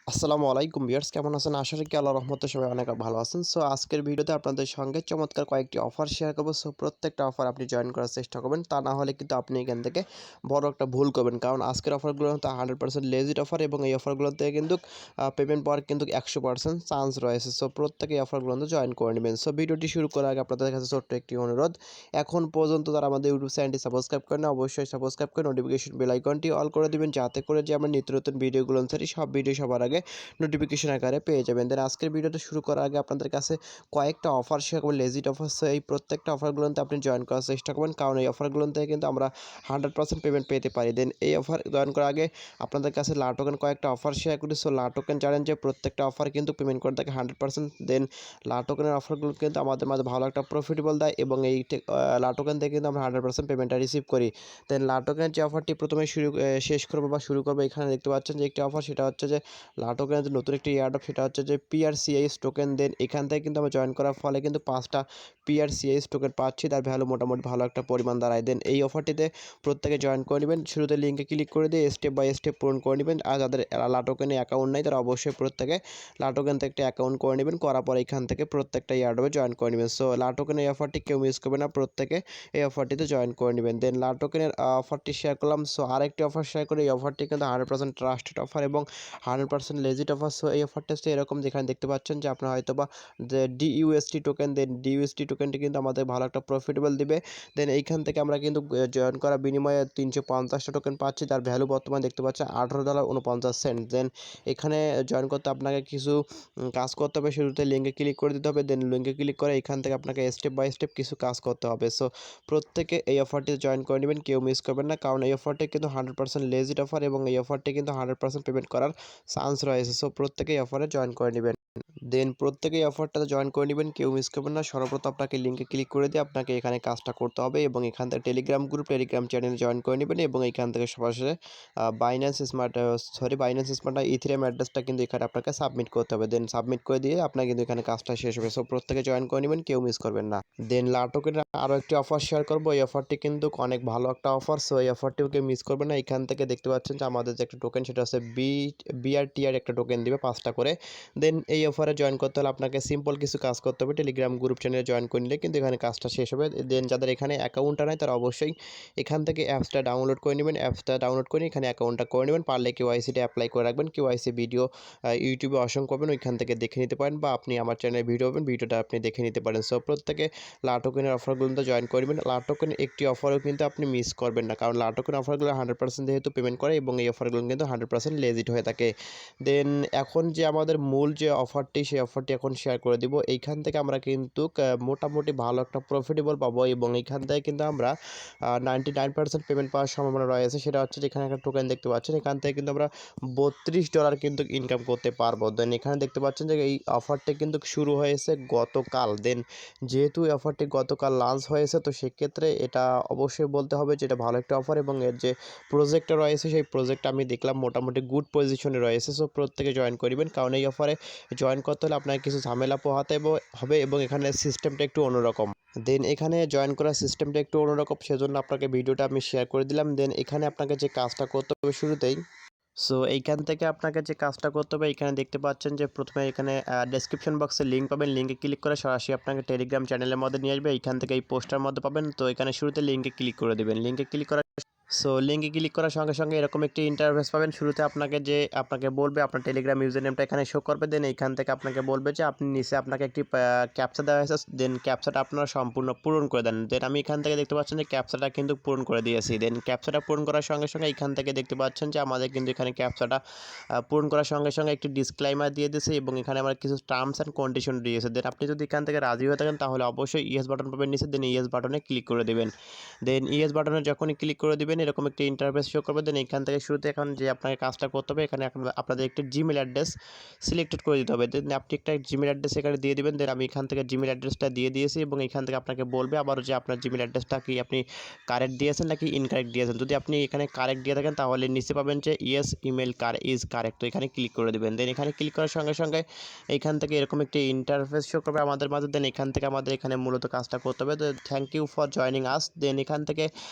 আসসালামু আলাইকুম ভিউয়ার্স, কেমন আছেন? আশা করি আল্লাহর রহমতে সবাই অনেক ভালো আছেন। সো আজকের ভিডিওতে আপনাদের সঙ্গে চমৎকার কয়েকটি অফার শেয়ার করব। সো প্রত্যেকটা অফার আপনি জয়েন করার চেষ্টা করবেন। তা না হলে কিন্তু আপনি এখান থেকে বড় একটা ভুল করবেন। কারণ আজকের অফারগুলো তো 100% লেজিট অফার এবং এই অফারগুলোতে কিন্তু পেমেন্ট পাওয়ার কিন্তু 100% চান্স রয়েছে। সো প্রত্যেকে এই অফারগুলোতে জয়েন করে নেবেন। সো ভিডিওটি শুরু করার আগে আপনাদের কাছে ছোট্ট একটি অনুরোধ। এখন পর্যন্ত যারা আমাদের ইউটিউব চ্যানেলটি সাবস্ক্রাইব করেন না, অবশ্যই সাবস্ক্রাইব করে নোটিফিকেশন বেল আইকনটি অল করে দিবেন, যাতে করে যে আমরা নিত্য নতুন ভিডিওগুলো ছাড়ি সব ভিডিও সবার আগে নোটিফিকেশন আকারে পেয়ে যাবেন। দেন আজকের ভিডিওটা শুরু করার আগে আপনাদের কাছে কয়েকটা অফার শেয়ার করবো, লেজিট অফার। সো এই প্রত্যেকটা অফারগুলোতে আপনি জয়েন করার চেষ্টা করবেন, কারণ এই অফারগুলো থেকে কিন্তু আমরা 100% পেমেন্ট পেতে পারি। দেন এই অফার জয়েন করার আগে আপনাদের কাছে লা টোকেন কয়েকটা অফার শেয়ার করি। সো লা টোকেন জানেন যে প্রত্যেকটা অফার কিন্তু পেমেন্ট করে থাকে 100%। দেন লা টোকেনের অফারগুলো কিন্তু আমাদের মাঝে ভালো একটা প্রফিটেবল দেয় এবং এই লা টোকেন থেকে কিন্তু আমরা 100% পেমেন্টটা রিসিভ করি। দেন লা টোকেনের যে অফারটি প্রথমে শেষ করবো বা শুরু করবো, এখানে দেখতে পাচ্ছেন যে একটি অফার, সেটা হচ্ছে যে লা টোকেনের যে নতুন একটি এয়ারড্রপ, সেটা হচ্ছে যে PRCIS টোকেন। দেন এখান থেকে কিন্তু আমরা জয়েন করার ফলে কিন্তু 5টা PRCIS টোকেন পাচ্ছি, তার ভ্যালু মোটামুটি ভালো একটা পরিমাণ দাঁড়ায়। দেন এই অফারটিতে প্রত্যেকে জয়েন করে নেবেন। শুরুতে লিঙ্কে ক্লিক করে দিয়ে স্টেপ বাই স্টেপ পূরণ করে নেবেন। আর যাদের লা টোকেনে অ্যাকাউন্ট নাই তারা অবশ্যই প্রত্যেকে লা টোকেন থেকে একটা অ্যাকাউন্ট করে নেবেন। করার পর এখান থেকে প্রত্যেকটা এয়ারড্রপে জয়েন করে নেবেন। সো লা টোকেনের এই অফারটি কেউ মিস করবে না, প্রত্যেকে এই অফারটিতে জয়েন করে নেবেন। দেন লা টোকেনের অফারটি শেয়ার করলাম। সো আরেকটি অফার শেয়ার করে, এই অফারটি কিন্তু 100% ট্রাস্টেড অফার এবং 100% লেজিট অফার। সো এই অফারটা হচ্ছে এরকম, যেখানে দেখতে পাচ্ছেন যে আপনার হয়তোবা যে DUST টোকেন, দেন DUST টোকেনটি কিন্তু আমাদের ভালো একটা প্রফিটেবল দিবে। দেন এইখান থেকে আমরা কিন্তু জয়েন করার বিনিময়ে 350টা টোকেন পাচ্ছি, তার ভ্যালু বর্তমানে দেখতে পাচ্ছেন $18.49। দেন এখানে জয়েন করতে আপনাকে কিছু কাজ করতে হবে। শুরুতে লিঙ্কে ক্লিক করে দিতে হবে। দেন লিঙ্কে ক্লিক করে এখান থেকে আপনাকে স্টেপ বাই স্টেপ কিছু কাজ করতে হবে। সো প্রত্যেকে এই অফারটিতে জয়েন করে নেবেন, কেউ মিস করবেন না, কারণ এই অফারটি কিন্তু 100% লেজিট অফার এবং এই অফারটি কিন্তু 100% পেমেন্ট করার চান্স রয়েছে। সো প্রত্যেকেই অফারে জয়েন করে নেবেন। দেন প্রত্যেকেই অফারটাতে জয়েন করে নেবেন, কেউ মিস করবেন না। সর্বপ্রথম আপনাকে লিঙ্কে ক্লিক করে দিয়ে আপনাকে এখানে কাজটা করতে হবে এবং এখান থেকে টেলিগ্রাম চ্যানেলে জয়েন করে নেবেন এবং এখান থেকে সরাসরি বাইন্যান্স স্মার্ট না, ইথেরিয়াম অ্যাড্রেসটা কিন্তু এখানে আপনাকে সাবমিট করতে হবে। দেন সাবমিট করে দিয়ে আপনার কিন্তু এখানে কাজটা শেষ হবে। সো প্রত্যেকে জয়েন করে নেবেন, কেউ মিস করবেন না। দেন লা টোকেনের আরও একটি অফার শেয়ার করবো। এই অফারটি কিন্তু অনেক ভালো একটা অফার। সো এই অফারটিও কেউ মিস করবেন না। এখান থেকে দেখতে পাচ্ছেন যে আমাদের যে একটা টোকেন, সেটা হচ্ছে BRTR একটা টোকেন দিবে 5টা করে। দেন এই অফারে জয়েন করতে হলে আপনাকে সিম্পল কিছু কাজ করতে হবে। টেলিগ্রাম গ্রুপ চ্যানেলে জয়েন করে নিলে কিন্তু এখানে কাজটা শেষ হবে। দেন যাদের এখানে অ্যাকাউন্টটা নাই তারা অবশ্যই এখান থেকে অ্যাপসটা ডাউনলোড করে নেবেন। অ্যাপসটা ডাউনলোড করে এখানে অ্যাকাউন্টটা করে নেবেন। পারলে KYCটা অ্যাপ্লাই করে রাখবেন। KYC ভিডিও ইউটিউবে অসংখ্য পাবেন, ওইখান থেকে দেখে নিতে পারেন, বা আপনি আমার চ্যানেলে ভিডিও পাবেন, ভিডিওটা আপনি দেখে নিতে পারেন। সো প্রত্যেকে লা টোকেনের অফারগুলোতে জয়েন করবেন। লা টোকেনের একটি অফারও কিন্তু আপনি মিস করবেন না, কারণ লা টোকেন অফারগুলো 100% যেহেতু পেমেন্ট করে এবং এই অফারগুলো কিন্তু 100% লেজিট হয়ে থাকে। দেন এখন যে আমাদের মূল যে অফারটি, সেই অফারটি এখন শেয়ার করে দিব। এইখান থেকে আমরা কিন্তু মোটামুটি ভালো একটা প্রফিটেবল পাবো এবং এইখান থেকে কিন্তু আমরা 99% পেমেন্ট পাওয়ার সম্ভাবনা রয়েছে। সেটা হচ্ছে যে এখানে একটা টোকেন দেখতে পাচ্ছেন, এখান থেকে কিন্তু আমরা $32 কিন্তু ইনকাম করতে পারবো। দেন এখানে দেখতে পাচ্ছেন যে এই অফারটি কিন্তু শুরু হয়েছে গতকাল। দেন যেহেতু এই অফারটি গতকাল লঞ্চ হয়েছে, তো সেক্ষেত্রে এটা অবশ্যই বলতে হবে যে এটা ভালো একটা অফার এবং এর যে প্রজেক্টটা রয়েছে, সেই প্রজেক্টটা আমি দেখলাম মোটামুটি গুড পজিশনে রয়েছে। সো প্রত্যেকে জয়েন করিবেন, কারণ এই অফারে জয়েন করতে হলে আপনাকে কিছু ঝামেলা পোহাতে হবে এবং এখানে সিস্টেমটা একটু অন্যরকম। দেন এখানে জয়েন করার সিস্টেমটা একটু অন্যরকম, সেজন্য আপনাকে ভিডিওটা আমি শেয়ার করে দিলাম। দেন এখানে আপনাকে যে কাজটা করতে হবে শুরুতেই, সো এইখান থেকে আপনাকে যে কাজটা করতে হবে, এখানে দেখতে পাচ্ছেন যে প্রথমে এখানে ডেসক্রিপশন বক্সে লিঙ্ক পাবেন। লিঙ্কে ক্লিক করে সরাসরি আপনাকে টেলিগ্রাম চ্যানেলের মধ্যে নিয়ে আসবে। এইখান থেকে এই পোস্টার মধ্যে পাবেন। তো এখানে শুরুতে লিঙ্কে ক্লিক করে দেবেন। লিঙ্কে ক্লিক করার লিঙ্কে ক্লিক করার সঙ্গে সঙ্গে এরকম একটি ইন্টারফেস পাবেন। শুরুতে আপনাকে বলবে আপনার টেলিগ্রাম ইউজার নেমটা এখানে শো করবে। দেন এইখান থেকে আপনাকে বলবে যে আপনি নিচে আপনাকে একটি ক্যাপচা দেওয়া হয়েছে। দেন ক্যাপচাটা আপনারা সম্পূর্ণ পূরণ করে দেন। দেন আমি এখান থেকে দেখতে পাচ্ছেন যে ক্যাপচাটা কিন্তু পূরণ করে দিয়েছি। দেন ক্যাপচাটা পূরণ করার সঙ্গে সঙ্গে এখান থেকে দেখতে পাচ্ছেন যে আমাদের কিন্তু এখানে ক্যাপচাটা পূরণ করার সঙ্গে সঙ্গে একটি ডিসক্লাইমার দিয়ে দিয়েছে এবং এখানে আমার কিছু টার্মস অ্যান্ড কন্ডিশন দিয়েছে। দেন আপনি যদি এখান থেকে রাজি হয়ে থাকেন তাহলে অবশ্যই ইয়েস বাটন পাবেন নিচে। দেন ইয়েস বাটনে ক্লিক করে দেবেন। দেন ইয়েস বাটনে যখনই ক্লিক করে দিবেন এরকম একটি ইন্টারফেস শো করবে। দেন এখান থেকে শুরুতে এখন যে আপনাকে কাজটা করতে হবে, এখানে আপনাদের একটি জিমেল অ্যাড্রেস সিলেক্টেড করে দিতে হবে। দেন আপনি একটা জিমেল অ্যাড্রেস এখানে দিয়ে দিবেন। দেন আমি এখান থেকে জিমেল অ্যাড্রেসটা দিয়ে দিয়েছি এবং এখান থেকে আপনাকে বলবে আবারও যে আপনার জিমেল অ্যাড্রেসটা কি আপনি কারেক্ট দিয়েছেন নাকি ইনকারেক্ট দিয়েছেন। যদি আপনি এখানে কারেক্ট দিয়ে থাকেন তাহলে নিচে পাবেন যে ইয়েস ইমেল ইজ কারেক্ট, তো এখানে ক্লিক করে দেবেন। দেন এখানে ক্লিক করার সঙ্গে সঙ্গে এইখান থেকে এরকম একটি ইন্টারফেস শো করবে আমাদের মাঝে। দেন এখান থেকে আমাদের এখানে মূলত কাজটা করতে হবে। তো thank you for joining us. Then এখান থেকে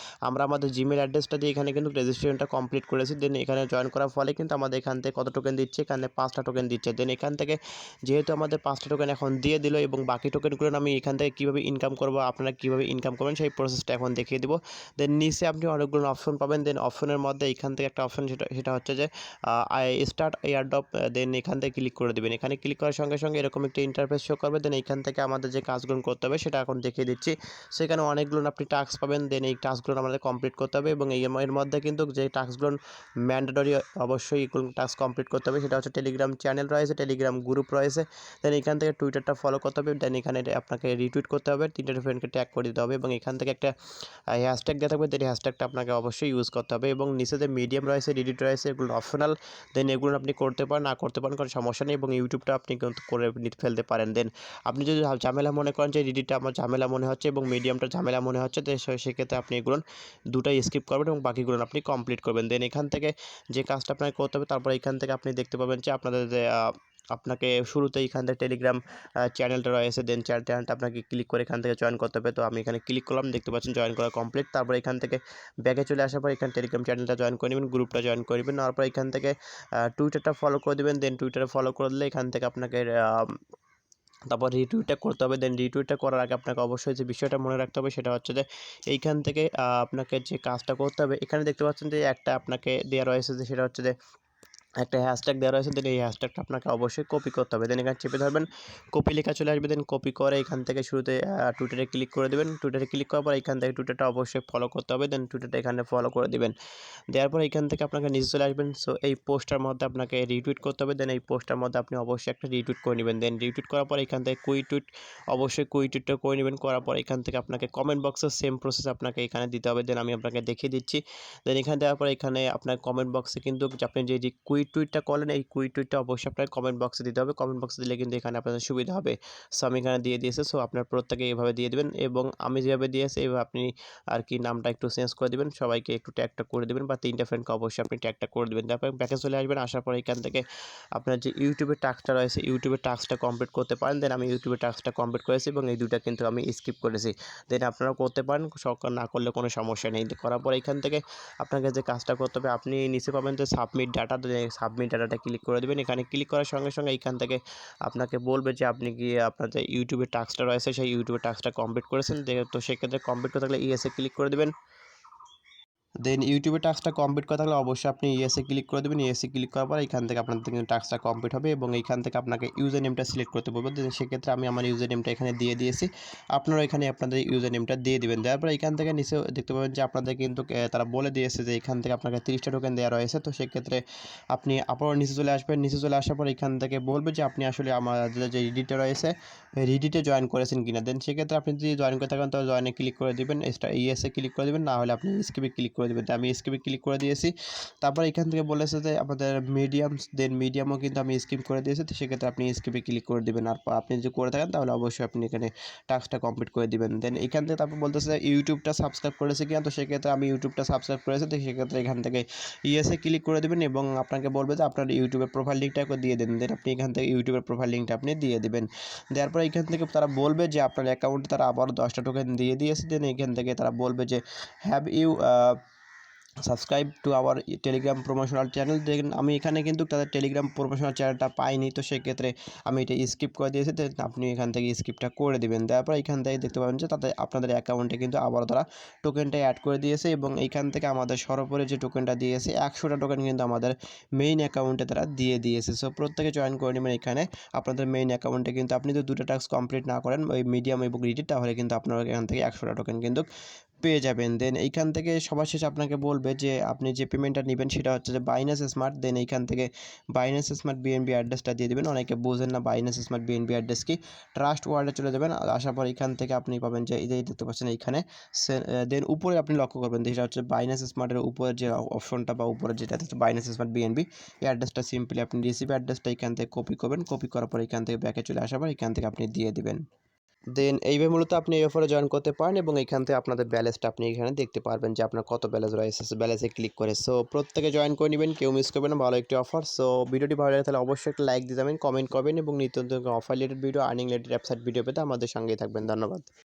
আমরা আমাদের জিমেল অ্যাড্রেসটা দিয়ে এখানে কিন্তু রেজিস্ট্রেশনটা কমপ্লিট করেছি। দেন এখানে জয়েন করার ফলে কিন্তু আমাদের এখান থেকে কত টোকেন দিচ্ছে, এখানে 5টা টোকেন দিচ্ছে। দেন এখান থেকে যেহেতু আমাদের 5টা টোকেন এখন দিয়ে দিল এবং বাকি টোকেনগুলো আমি এখান থেকে কীভাবে ইনকাম করবো, আপনারা কীভাবে ইনকাম করবেন সেই প্রসেসটা এখন দেখিয়ে দেবো। দেন নিচে আপনি অনেকগুলো অপশন পাবেন। দেন অপশনের মধ্যে এখান থেকে একটা অপশন সেটা হচ্ছে যে স্টার্ট এয়ারড্রপ। দেন এখান থেকে ক্লিক করে দেবেন। এখানে ক্লিক করার সঙ্গে সঙ্গে এরকম একটা ইন্টারফেস শো করবে। দেন এইখান থেকে আমাদের যে কাজগুলো করতে হবে সেটা এখন দেখিয়ে দিচ্ছি। সেখানে অনেকগুলো আপনি টাস্ক পাবেন। দেন এই টাস্কগুলো আমাদের কমপ্লিট করতে হবে এবং এর মধ্যে কিন্তু যে টাস্কগুলো ম্যান্ডেটরি অবশ্যই এগুলো টাস্ক কমপ্লিট করতে হবে। সেটা হচ্ছে টেলিগ্রাম চ্যানেল রয়েছে, টেলিগ্রাম গ্রুপ রয়েছে। দেন এখান থেকে টুইটারটা ফলো করতে হবে। দেন এখানে আপনাকে রিটুইট করতে হবে, 3টে ফ্রেন্ডকে ট্যাগ করে দিতে হবে এবং এখান থেকে একটা হ্যাশট্যাগ দেওয়া থাকবে। দেন হ্যাশট্যাগটা আপনাকে অবশ্যই ইউজ করতে হবে এবং নিচে যে মিডিয়াম রয়েছে, রিডিট রয়েছে, এগুলো অপশনাল। দেন এগুলো আপনি করতে পারেন, না করতে পারেন কোনো সমস্যা নেই এবং ইউটিউবটা আপনি কিন্তু করে ফেলতে পারেন। দেন আপনি যদি ঝামেলা মনে করেন যে রিডিটটা আমার ঝামেলা মনে হচ্ছে এবং মিডিয়ামটা ঝামেলা মনে হচ্ছে, তো সেক্ষেত্রে আপনি এগুলো দুটাই স্কিপ করবেন এবং বাকিগুলো আপনি কমপ্লিট করবেন। দেন এখান থেকে যে কাজটা আপনাকে করতে হবে, তারপর এখান থেকে আপনি দেখতে পাবেন যে আপনাদের যে আপনাকে শুরুতে এখান থেকে টেলিগ্রাম চ্যানেলটা রয়েছে। দেন চ্যানেলটা আপনাকে ক্লিক করে এখান থেকে জয়েন করতে হবে। তো আমি এখানে ক্লিক করলাম, দেখতে পাচ্ছেন জয়েন করা কমপ্লিট। তারপর এখান থেকে ব্যাকে চলে আসার পর এখানে টেলিগ্রাম চ্যানেলটা জয়েন করে নেবেন, গ্রুপটা জয়েন করে নেবেন। তারপর এখান থেকে টুইটারটা ফলো করে দেবেন। দেন টুইটারে ফলো করলে এখান থেকে আপনাকে তারপর রিটুইটটা করতে হবে। দেন রিটুইটটা করার আগে আপনাকে অবশ্যই যে বিষয়টা মনে রাখতে হবে সেটা হচ্ছে যে এইখান থেকে আপনাকে যে কাজটা করতে হবে, এখানে দেখতে পাচ্ছেন যে একটা আপনাকে দেওয়া রয়েছে যে সেটা হচ্ছে যে একটা হ্যাশট্যাগ দেওয়া রয়েছে। দেন এই হ্যাশট্যাগটা আপনাকে অবশ্যই কপি করতে হবে। দেন এখানে চেপে ধরবেন, কপি লেখা চলে আসবে। দেন কপি করে এখান থেকে শুরুতে টুইটারে ক্লিক করে দেবেন। টুইটারে ক্লিক করার পর এখান থেকে টুইটারটা অবশ্যই ফলো করতে হবে। দেন টুইটারটা এখানে ফলো করে দেবেন। দেওয়ার পর এখান থেকে আপনাকে নিচে চলে আসবেন। সো এই পোস্টটার মধ্যে আপনাকে রিটুইট করতে হবে। দেন এই পোস্টটার মধ্যে আপনি অবশ্যই একটা রিটুইট করে নেবেন। দেন রিটুইট করার পর এখান থেকে কুইটুইট অবশ্যই কুইটুইটটা করে নেবেন। করার পর এখান থেকে আপনাকে কমেন্ট বক্সে সেম প্রসেস আপনাকে এখানে দিতে হবে। দেন আমি আপনাকে দেখিয়ে দিচ্ছি। দেন এখানে দেওয়ার পর এখানে আপনার কমেন্ট বক্সে কিন্তু আপনি যে কুইটুইটটা করলেন এই কুইটুইটটা অবশ্যই আপনার কমেন্ট বক্সে দিতে হবে। কমেন্ট বক্সে দিলে কিন্তু এখানে আপনাদের সুবিধা হবে। সো আমি এখানে দিয়ে দিয়েছি। সো আপনার প্রত্যেকে এভাবে দিয়ে দেবেন এবং আমি যেভাবে দিয়েছি এইভাবে আপনি আর কি নামটা একটু চেঞ্জ করে দেবেন, সবাইকে একটু ট্যাগটা করে দেবেন বা 3টে ফ্রেন্ডকে অবশ্যই আপনি ট্যাগটা করে দেবেন। তারপর ব্যাকে চলে আসবেন, আসার পর এখান থেকে আপনার যে ইউটিউবের টাস্কটা রয়েছে ইউটিউবের টাস্কটা কমপ্লিট করতে পারেন। দেন আমি ইউটিউবের টাস্কটা কমপ্লিট করেছি এবং এই দুইটা কিন্তু আমি স্কিপ করেছি। দেন আপনারাও করতে পারেন, সরকার না করলে কোনো সমস্যা নেই। করার পর এখান থেকে আপনাকে যে কাজটা করতে হবে, আপনি নিচে পাবেন যে সাবমিট ডাটা। সাবমিট ডাটাটা ক্লিক করে দেবেন। এখানে ক্লিক করার সঙ্গে সঙ্গে এখান থেকে আপনাকে বলবে যে আপনি কি আপনার যে ইউটিউবের টাস্কটা রয়েছে সেই ইউটিউবের টাস্কটা কমপ্লিট করেছেন। তো সেক্ষেত্রে কমপ্লিট করতে থাকলে ইয়েসে ক্লিক করে দেবেন। দেন ইউটিউবে টাস্কটা কমপ্লিট করা থাকলে অবশ্যই আপনি ইয়েসে ক্লিক করে দেবেন। ইয়েসে ক্লিক করার পর এখান থেকে আপনাদের কিন্তু টাস্কটা কমপ্লিট হবে এবং এইখান থেকে আপনাকে ইউজার নেমটা সিলেক্ট করতে বলবো। দেন সেক্ষেত্রে আমি আমার ইউজার নেমটা এখানে দিয়ে দিয়েছি। আপনারা এখানে আপনাদের ইউজার নেমটা দিয়ে দিবেন। দেওয়ার পর এখান থেকে নিচে দেখতে পাবেন যে আপনাদের কিন্তু তারা বলে দিয়েছে যে এখান থেকে আপনাকে 30টা টোকেন দেওয়া রয়েছে। তো সেক্ষেত্রে আপনি আবারও নিচে চলে আসবেন। নিচে চলে আসার পর এখান থেকে বলবে যে আপনি আসলে আমাদের যে রিডিটে রয়েছে রিডিটে জয়েন করেছেন কিনা। দেন সেক্ষেত্রে আপনি যদি জয়েন করে থাকেন তাহলে জয়েনে ক্লিক করে দেবেন, ইয়েসে ক্লিক করে দেবেন, না হলে আপনি স্কিপে ক্লিক করে দেবেন। আমি স্কিপে ক্লিক করে দিয়েছি। তারপর এখান থেকে বলেছে যে আমাদের দেন মিডিয়ামও কিন্তু আমি স্কিপ করে দিয়েছি। তো সেক্ষেত্রে আপনি স্কিপে ক্লিক করে দেবেন। আর আপনি যদি করে থাকেন তাহলে অবশ্যই আপনি এখানে টাস্কটা কমপ্লিট করে দিবেন। দেন এখান থেকে তারপর বলতেছে ইউটিউবটা সাবস্ক্রাইব করেছে কিনা। তো সেক্ষেত্রে আমি ইউটিউবটা সাবস্ক্রাইব করেছি। তো সেক্ষেত্রে এখান থেকে ইয়েসে ক্লিক করে দেবেন এবং আপনাকে বলবে যে আপনার ইউটিউবের প্রোফাইল লিঙ্কটা দিয়ে দেন। দেন আপনি এখান থেকে ইউটিউবের প্রোফাইল লিঙ্কটা আপনি দিয়ে দেবেন। দেওয়ার পর এখান থেকে তারা বলবে যে আপনার অ্যাকাউন্টে তারা আবারও 10টা টোকেন দিয়ে দিয়েছে। দেন এখান থেকে তারা বলবে যে have you subscribed to our Telegram promotional channel. দেখেন আমি এখানে কিন্তু তাদের টেলিগ্রাম প্রমোশনাল চ্যানেলটা পাইনি। তো সেক্ষেত্রে আমি এটা স্কিপ করে দিয়েছি। তো আপনি এখান থেকে স্কিপটা করে দেবেন। দেওয়ার পর এখান থেকে দেখতে পাবেন যে তাদের আপনাদের অ্যাকাউন্টে কিন্তু আবার তারা টোকেনটা অ্যাড করে দিয়েছে এবং এইখান থেকে আমাদের সর্বোপরি যে টোকেনটা দিয়েছে 100টা টোকেন কিন্তু আমাদের মেইন অ্যাকাউন্টে তারা দিয়ে দিয়েছে। সো প্রত্যেকে জয়েন করে নেবেন এখানে আপনাদের মেইন অ্যাকাউন্টে। কিন্তু আপনি যদি দুটো টাস্ক কমপ্লিট না করেন ওই মিডিয়াম এবং রিডিট, তাহলে কিন্তু আপনারা এখান থেকে 100টা টোকেন কিন্তু পেয়ে যাবেন। দেন এইখান থেকে সবার শেষে আপনাকে বলবে যে আপনি যে পেমেন্টটা নেবেন সেটা হচ্ছে যে বাইন্যান্স স্মার্ট। দেন এইখান থেকে বাইন্যান্স স্মার্ট বিএনবি অ্যাড্রেসটা দিয়ে দেবেন। অনেকে বোঝেন না বাইন্যান্স স্মার্ট বিএনবি অ্যাড্রেস কি। ট্রাস্ট ওয়ালেটে চলে যাবেন। আসার পর এখান থেকে আপনি পাবেন যে এই যে দেখতে পাচ্ছেন এইখানে দেন উপরে আপনি লক্ষ্য করবেন যেটা হচ্ছে বাইন্যান্স স্মার্টের উপরে যে অপশনটা বা উপরে যেটা হচ্ছে বাইন্যান্স স্মার্ট বিএনবি, এই অ্যাড্রেসটা সিম্পলি আপনি রিসিভ অ্যাড্রেসটা এখান থেকে কপি করবেন। কপি করার পর এখান থেকে ব্যাকে চলে আসার পর এখান থেকে আপনি দিয়ে দিবেন। দেন এইভাবে মূলত আপনি এই অফারে জয়েন করতে পারেন এবং এখান থেকে আপনাদের ব্যালেন্সটা আপনি এখানে দেখতে পারবেন যে আপনার কত ব্যালেন্স রয়েছে। ব্যালেন্সে ক্লিক করে সো প্রত্যেকে জয়েন করে নেবেন, কেউ মিস করবেন না। ভালো একটি অফার। সো ভিডিওটি ভালো লাগে তাহলে অবশ্যই একটা লাইক দিয়ে যাবেন, কমেন্ট করবেন এবং নিত্য নতুন offer related video, earning related website video পেতে আমাদের সঙ্গেই থাকবেন। ধন্যবাদ।